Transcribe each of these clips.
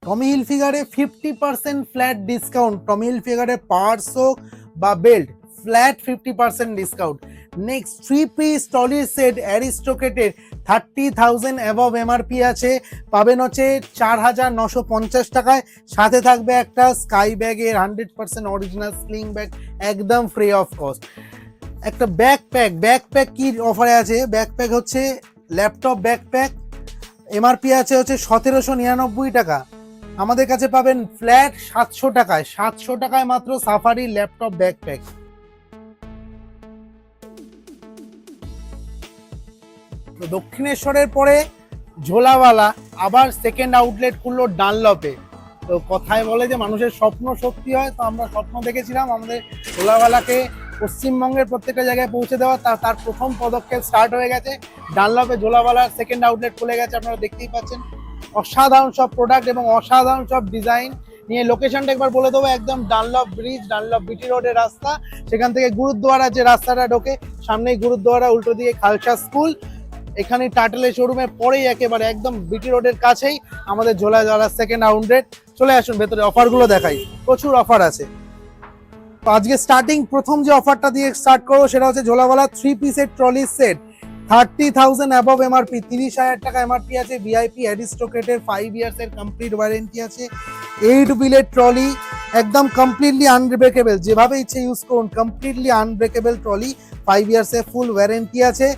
টমি হিলফিগারে 50% flat discount. Tommy হিলফিগারে purse হোক বা belt, flat 50% discount. Next 3 piece trolley set অ্যারিস্টোক্রেটের 30,000 অ্যাবভ এমআরপি আছে, পাবেন হচ্ছে 4,950 টাকায়। সাথে থাকবে একটা স্কাই ব্যাগের 100% অরিজিনাল স্লিং ব্যাগ, একদম ফ্রি অফ কস্ট। একটা ব্যাকপ্যাক কি অফারে আছে? ব্যাকপ্যাক হচ্ছে ল্যাপটপ ব্যাকপ্যাক, এমআরপি আছে হচ্ছে 1799 টাকা, আমাদের কাছে পাবেন ফ্ল্যাট 700 টাকায়। 700 টাকায় মাত্র সাফারি ল্যাপটপ ব্যাকপ্যাক। দক্ষিণেশ্বরের পরে ঝোলাওয়ালা আবার সেকেন্ড আউটলেট খুললো ডানলপে। তো কথায় বলে যে মানুষের স্বপ্ন সত্যি হয়, তো আমরা স্বপ্ন দেখেছিলাম আমাদের ঝোলাওয়ালাকে পশ্চিমবঙ্গের প্রত্যেকটা জায়গায় পৌঁছে দেওয়া। তার প্রথম পদক্ষেপ স্টার্ট হয়ে গেছে। ডানলপে ঝোলাওয়ালার সেকেন্ড আউটলেট খুলে গেছে, আপনারা দেখতেই পাচ্ছেন। অসাধারণ সব প্রোডাক্ট এবং অসাধারণ সব ডিজাইন নিয়ে। লোকেশনটা একবার বলে দেবো, একদম ডানলপ ব্রিজ, ডানলপ বিটি রোডের রাস্তা। সেখান থেকে গুরুদ্বারা যে রাস্তাটা ঢোকে, সামনেই গুরুদ্বারা, উল্টো দিকে খালসা স্কুল। এখানে টাটেলের শোরুমের পরেই একেবারে একদম বিটি রোডের কাছেই আমাদের ঝোলাওয়ালার সেকেন্ড আউটলেট। চলে আসুন ভেতরে, অফারগুলো দেখাই, প্রচুর অফার আছে। তো আজকে স্টার্টিং প্রথম যে অফারটা দিয়ে স্টার্ট করবো সেটা হচ্ছে ঝোলাওয়ালা 3 পিসের ট্রলি সেট, 30,000 অ্যাবভ এমআরপি, 30,000 টাকা এমআরপি আছে। ভিআইপি অ্যারিস্টোক্রেটের 5 ইয়ার্স এর কমপ্লিট ওয়ারেন্টি আছে। 8 হুইলের ট্রলি, একদম কমপ্লিটলি আনব্রেকেবল, যেভাবে ইচ্ছে ইউজ করুন, কমপ্লিটলি আনব্রেকেবল ট্রলি, 5 ইয়ার্স এর ফুল ওয়ারেন্টি আছে।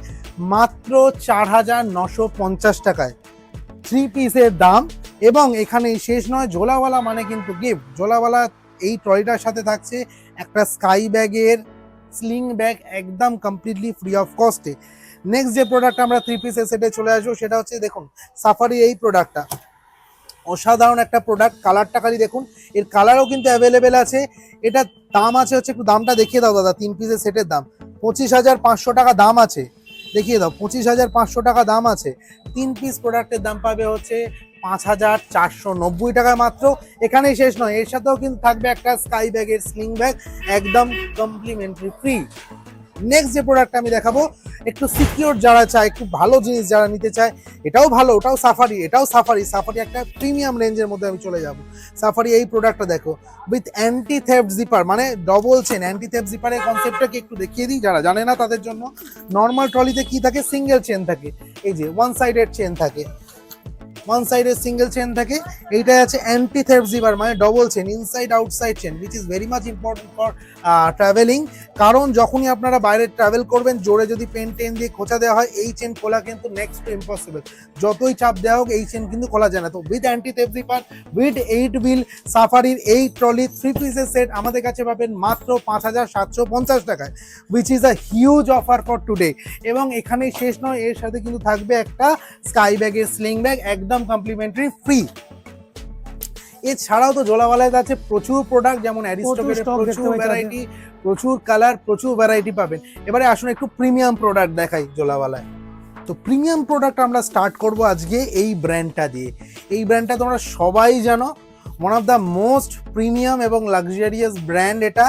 মাত্র 4,950 টাকায় 3 পিসের দাম। এবং এখানে শেষ নয়, ঝোলাওয়ালা মানে কিন্তু গিফট। ঝোলাওয়ালা এই ট্রলিটার সাথে থাকছে একটা স্কাই ব্যাগের স্লিং ব্যাগ, একদম কমপ্লিটলি ফ্রি অফ কস্টে। নেক্সট যে প্রোডাক্ট আমরা 3 পিসের সেটে চলে আসবো সেটা হচ্ছে, দেখুন সাফারি এই প্রোডাক্টটা অসাধারণ একটা প্রোডাক্ট। কালারটা খালি দেখুন, এর কালারও কিন্তু অ্যাভেলেবেল আছে। এটা দাম আছে হচ্ছে, একটু দামটা দেখিয়ে দাও দাদা। 3 পিসের সেটের দাম 25,500 টাকা দাম আছে, দেখিয়ে দাও। 25,500 টাকা দাম আছে। 3 পিস প্রোডাক্টের দাম পাবে হচ্ছে 5,490 টাকায় মাত্র। এখানেই শেষ নয়, এর সাথেও কিন্তু থাকবে একটা স্কাই ব্যাগের স্লিং ব্যাগ, একদম কমপ্লিমেন্টারি ফ্রি। নেক্সট যে প্রোডাক্ট আমি দেখাবো, একটু সিকিউর যারা চায়, একটু ভালো জিনিস যারা নিতে চায়, এটাও ভালো, ওটাও সাফারি, এটাও সাফারি। সাফারি একটা প্রিমিয়াম রেঞ্জের মধ্যে আমি চলে যাব। সাফারি এই প্রোডাক্টটা দেখো, উইথ অ্যান্টি থেফট জিপার, মানে ডবল চেন। অ্যান্টি থেফট জিপারের কনসেপ্টটা কি একটু দেখিয়ে দিই যারা জানে না তাদের জন্য। নর্মাল ট্রলিতে কি থাকে, সিঙ্গেল চেন থাকে, এই যে ওয়ান সাইডেড চেন থাকে, ওয়ান সাইডে সিঙ্গেল চেন থাকে। এইটা আছে অ্যান্টি থেফট জিপার, মানে double chain, inside outside chain, which is very much important for travelling. কারণ যখনই আপনারা বাইরে ট্রাভেল করবেন, জোরে যদি টেন দিয়ে খোঁচা দেওয়া হয়, এই চেন খোলা কিন্তু নেক্সট টু ইম্পসিবল। যতই চাপ দেওয়া হোক এই চেন কিন্তু খোলা যায় না। তো with anti theft zipper, with 8 wheel সাফারির এই ট্রলি 3 পিসের সেট আমাদের কাছে পাবেন মাত্র 5,750 টাকায়, which is a huge offer for today. এবং এখানেই শেষ নয়, এর সাথে কিন্তু থাকবে একটা স্কাই ব্যাগের স্লিং ব্যাগ, একদম কমপ্লিমেন্টারি ফ্রি। এছাড়াও তো ঝোলাওয়ালায় আছে প্রচুর প্রোডাক্ট, যেমন অ্যারিস্টোক্রেটের প্রচুর ভ্যারাইটি, প্রচুর কালার, প্রচুর ভ্যারাইটি পাবেন। এবারে আসুন একটু প্রিমিয়াম প্রোডাক্ট দেখাই ঝোলাওয়ালায়। তো প্রিমিয়াম প্রোডাক্ট আমরা স্টার্ট করব আজকে এই ব্র্যান্ডটা দিয়ে। এই ব্র্যান্ডটা তোমরা সবাই জানো, one of the most premium এবং লাক্সারিয়াস ব্র্যান্ড এটা,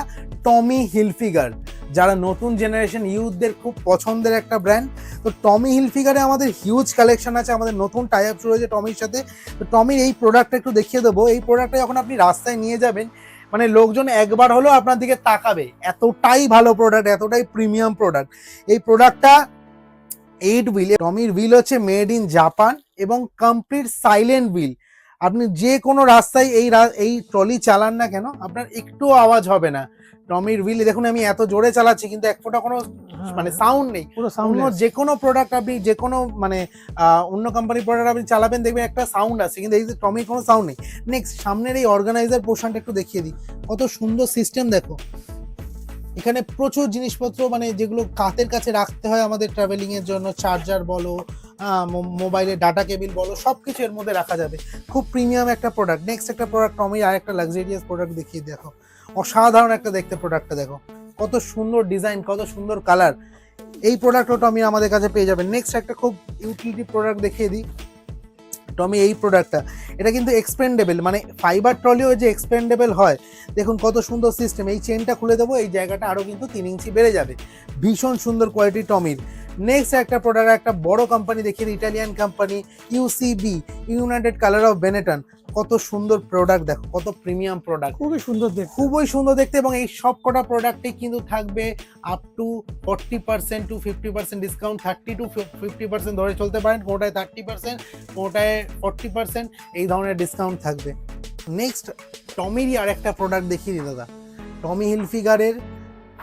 টমি হিলফিগার। যারা নতুন জেনারেশন ইউথদের খুব পছন্দের একটা ব্র্যান্ড। তো টমি হিলফিগারে আমাদের হিউজ কালেকশন আছে, আমাদের নতুন টাই আপ শুরু হয়েছে টমির সাথে। তো টমির এই প্রোডাক্টটা একটু দেখিয়ে দেবো। এই প্রোডাক্টটা যখন আপনি রাস্তায় নিয়ে যাবেন, মানে লোকজন একবার হলেও আপনার দিকে তাকাবে, এতটাই ভালো প্রোডাক্ট, এতটাই প্রিমিয়াম প্রোডাক্ট। এই প্রোডাক্টটা 8 হুইল, টমির হুইল হচ্ছে মেড ইন জাপান এবং কমপ্লিট সাইলেন্ট হুইল। আপনি যে কোনো রাস্তায় এই ট্রলি চালান না কেন, আপনার একটু আওয়াজ হবে না। টমির হুইল দেখুন, আমি এত জোরে চালাচ্ছি কিন্তু এক ফোঁটা কোনো মানে সাউন্ড নেই। অন্য যে কোনো প্রোডাক্ট আপনি, যে কোনো মানে অন্য কোম্পানির প্রোডাক্ট আপনি চালাবেন, দেখবেন একটা সাউন্ড আছে, কিন্তু এই যে টমির কোনো সাউন্ড নেই। নেক্সট সামনের এই অর্গানাইজার পোর্শনটা একটু দেখিয়ে দিই, কত সুন্দর সিস্টেম দেখো। এখানে প্রচুর জিনিসপত্র, মানে যেগুলো কাতের কাছে রাখতে হয় আমাদের ট্রাভেলিং এর জন্য, চার্জার বলো, মোবাইলের ডাটা কেবিল বলো, সব কিছু এর মধ্যে রাখা যাবে। খুব প্রিমিয়াম একটা প্রোডাক্ট। নেক্সট একটা প্রোডাক্ট, টমি আর একটা লাক্সারিয়াস প্রোডাক্ট দেখিয়ে দেখো, অসাধারণ একটা দেখতে প্রোডাক্টটা দেখো, কত সুন্দর ডিজাইন, কত সুন্দর কালার। এই প্রোডাক্টও টমি আমাদের কাছে পেয়ে যাবেন। নেক্সট একটা খুব ইউটিলিটি প্রোডাক্ট দেখিয়ে দিই, টমি এই প্রোডাক্টটা, এটা কিন্তু এক্সপেন্ডেবল, মানে ফাইবার ট্রলিও যে এক্সপেন্ডেবল হয়, দেখুন কত সুন্দর সিস্টেম। এই চেনটা খুলে দেবো, এই জায়গাটা আরও কিন্তু 3 ইঞ্চি বেড়ে যাবে। ভীষণ সুন্দর কোয়ালিটি টমির। নেক্সট একটা প্রোডাক্ট, একটা বড় কোম্পানি দেখিয়ে, Italian company UCB, United colour of Benetton. কত সুন্দর প্রোডাক্ট, দেখো কত প্রিমিয়াম প্রোডাক্ট, খুবই সুন্দর দেখতে, খুবই সুন্দর দেখতে। এবং এই সব কটা প্রোডাক্টে কিন্তু থাকবে up to 40% to 50% discount, 30 to 50% ধরে চলতে পারেন, কোনোটায় 30%, কোনোটায় 40%, এই ধরনের ডিসকাউন্ট থাকবে। নেক্সট টমিরই আর একটা প্রোডাক্ট দেখিয়ে দিই দাদা, টমি হিলফিগারের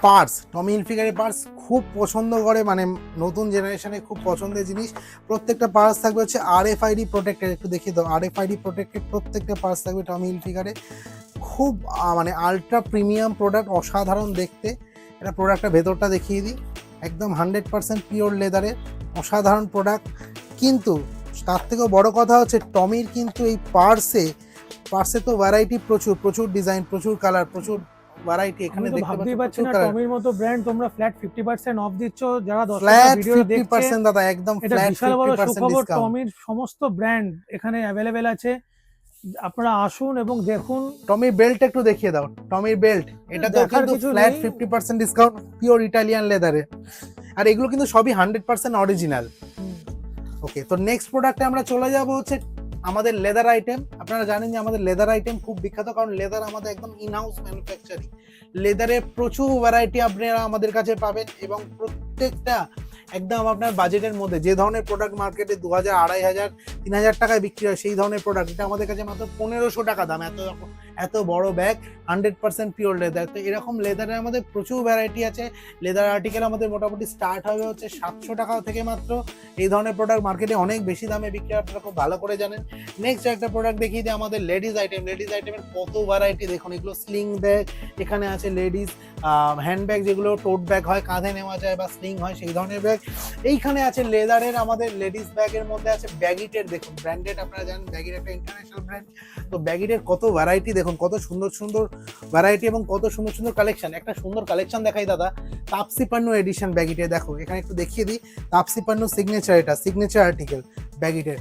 পার্স। টমি হিলফিগারের পার্স খুব পছন্দ করে, মানে নতুন জেনারেশনে খুব পছন্দের জিনিস। প্রত্যেকটা পার্স থাকবে হচ্ছে RFID প্রোটেক্টেড, একটু দেখিয়ে দাও, RFID প্রোটেক্টেড প্রত্যেকটা পার্স থাকবে টমি হিলফিগারে। খুব মানে আলট্রা প্রিমিয়াম প্রোডাক্ট, অসাধারণ দেখতে। এটা প্রোডাক্টটা ভেতরটা দেখিয়ে দিই, একদম 100% পিওর লেদারের, অসাধারণ প্রোডাক্ট। কিন্তু তার থেকেও বড় কথা হচ্ছে টমির কিন্তু এই পার্সে তো ভ্যারাইটি প্রচুর ডিজাইন, প্রচুর কালার, প্রচুর ভ্যারাইটি। এখানে দেখতে ভাবতেই পাচ্ছি না পাচ্ছ টমির মতো ব্র্যান্ড তোমরা ফ্ল্যাট 50% অফ দিচ্ছ, যারা 10 ফ্ল্যাট ভিডিও দেখছে 50% দাদা, একদম এটা ফ্ল্যাট বিশাল বড় 50% সুখবর। ডিসকাউন্ট। টমির সমস্ত ব্র্যান্ড এখানে অ্যাভেলেবেল আছে, আপনারা আসুন এবং দেখুন। টমির বেল্ট একটু দেখিয়ে দাও, টমির বেল্ট, এটাতেও দেখার কিন্তু কিছু ফ্ল্যাট নেই। 50% ডিসকাউন্ট, পিওর ইটালিয়ান লেদারে। আর এগুলো কিন্তু সবই 100% অরিজিনাল। ওকে, তো নেক্সট প্রোডাক্টে আমরা চলে যাব হচ্ছে আমাদের লেদার আইটেম। আপনারা জানেন যে আমাদের লেদার আইটেম খুব বিখ্যাত, কারণ লেদার আমাদের একদম ইনহাউস ম্যানুফ্যাকচারিং। লেদারের প্রচুর ভ্যারাইটি আপনারা আমাদের কাছে পাবেন, এবং প্রত্যেকটা একদম আপনার বাজেটের মধ্যে। যে ধরনের প্রোডাক্ট মার্কেটে 2000, 2500, 3000 টাকায় বিক্রি হয়, সেই ধরনের প্রোডাক্ট এটা আমাদের কাছে মাত্র 1500 টাকা দাম। এত বড় ব্যাগ, 100% পিওর লেদার। তো এরকম লেদারের আমাদের প্রচুর ভ্যারাইটি আছে। লেদার আর্টিকেল আমাদের মোটামুটি স্টার্ট হবে হচ্ছে 700 টাকা থেকে মাত্র। এই ধরনের প্রোডাক্ট মার্কেটে অনেক বেশি দামে বিক্রি হয়, আপনারা খুব ভালো করে জানেন। নেক্সট একটা প্রোডাক্ট দেখিয়ে দিই, আমাদের লেডিস আইটেম। লেডিস আইটেমের কত ভ্যারাইটি দেখুন, এগুলো স্লিং ব্যাগ, এখানে আছে লেডিস হ্যান্ডব্যাগ, যেগুলো টোট ব্যাগ হয়, কাঁধে নেওয়া যায় বা স্লিং হয়, সেই ধরনের ব্যাগ। এইখানে আছে লেদারের আমাদের লেডিস ব্যাগের মধ্যে আছে ব্যাগিটের, দেখুন ব্র্যান্ডেড, আপনারা জানেন ব্যাগিট একটা ইন্টারন্যাশনাল ব্র্যান্ড। তো ব্যাগিটের কত ভ্যারাইটি দেখুন, কত সুন্দর সুন্দর ভ্যারাইটি এবং কত সুন্দর সুন্দর কালেকশন। একটা সুন্দর কালেকশন দেখাই দাদা, তাপসি পান্নু এডিশন ব্যাগিটে। দেখো এখানে একটু দেখিয়ে দিই, তাপসি পান্নু সিগনেচার, এটা সিগনেচার আর্টিকেল ব্যাগিটের।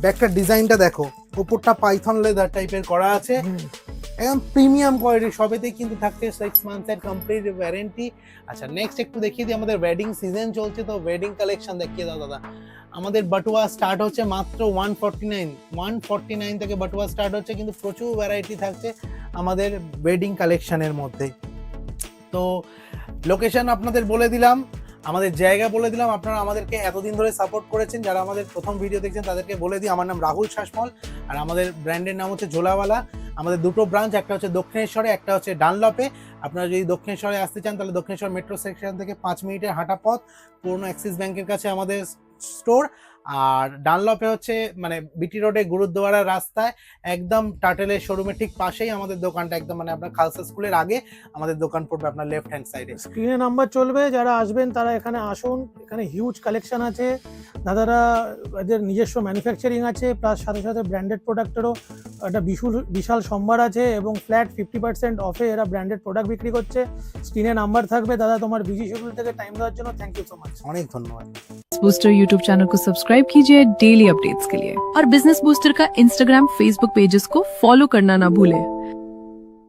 ব্যাগটার ডিজাইনটা দেখো, উপরটা পাইথন লেদার টাইপের করা আছে, একদম প্রিমিয়াম কোয়ালিটি। সবেতেই কিন্তু থাকছে 6 মান্থসের কমপ্লিট ওয়ারেন্টি। আচ্ছা, নেক্সট একটু দেখিয়ে দিই, আমাদের ওয়েডিং সিজন চলছে, তো ওয়েডিং কালেকশন দেখিয়ে দাও দাদা। আমাদের বাটুয়া স্টার্ট হচ্ছে মাত্র 149 থেকে বাটুয়া স্টার্ট হচ্ছে, কিন্তু প্রচুর ভ্যারাইটি থাকছে আমাদের ওয়েডিং কালেকশনের মধ্যে। তো লোকেশন আপনাদের বলে দিলাম, আমাদের জায়গা বলে দিলাম। আপনারা আমাদেরকে এতদিন ধরে সাপোর্ট করেছেন, যারা আমাদের প্রথম ভিডিও দেখছেন তাদেরকে বলে দিই, আমার নাম রাহুল শাসমল, আর আমাদের ব্র্যান্ডের নাম হচ্ছে ঝোলাওয়ালা। আমাদের দুটো ব্রাঞ্চ, একটা হচ্ছে দক্ষিণেশ্বরে, একটা হচ্ছে ডানলপে। আপনারা যদি দক্ষিণেশ্বরে আসতে চান তাহলে দক্ষিণেশ্বর মেট্রো স্টেশন থেকে 5 মিনিটের হাঁটা পথ, পুরনো অ্যাক্সিস ব্যাংকের কাছে আমাদের স্টোর। আর ডানলপে হচ্ছে মানে বিটি রোডে গুরুদ্বারার রাস্তায় একদম টাটেলের শোরুমের ঠিক পাশেই আমাদের দোকানটা, একদম মানে আপনার খালসা স্কুলের আগে আমাদের দোকান পড়বে আপনার লেফট হ্যান্ড সাইডে। স্ক্রিনে নাম্বার চলবে, যারা আসবেন তারা এখানে আসুন। এখানে হিউজ কালেকশন আছে, দাদারা এদের নিজস্ব ম্যানুফ্যাকচারিং আছে, প্লাস সাথে সাথে ব্র্যান্ডেড প্রোডাক্টেরও একটা বিশাল সম্ভার আছে, এবং ফ্ল্যাট 50% অফে এরা ব্র্যান্ডেড প্রোডাক্ট বিক্রি করছে। স্ক্রিনে নাম্বার থাকবে। দাদা, তোমার বিজি শিডিউল থেকে টাইম দেওয়ার জন্য থ্যাংক ইউ সো মাচ। অনেক ধন্যবাদ। बूस्टर यूट्यूब चैनल को सब्सक्राइब कीजिए डेली अपडेट्स के लिए, और बिजनेस बूस्टर का इंस्टाग्राम, फेसबुक पेजेस को फॉलो करना ना भूलें।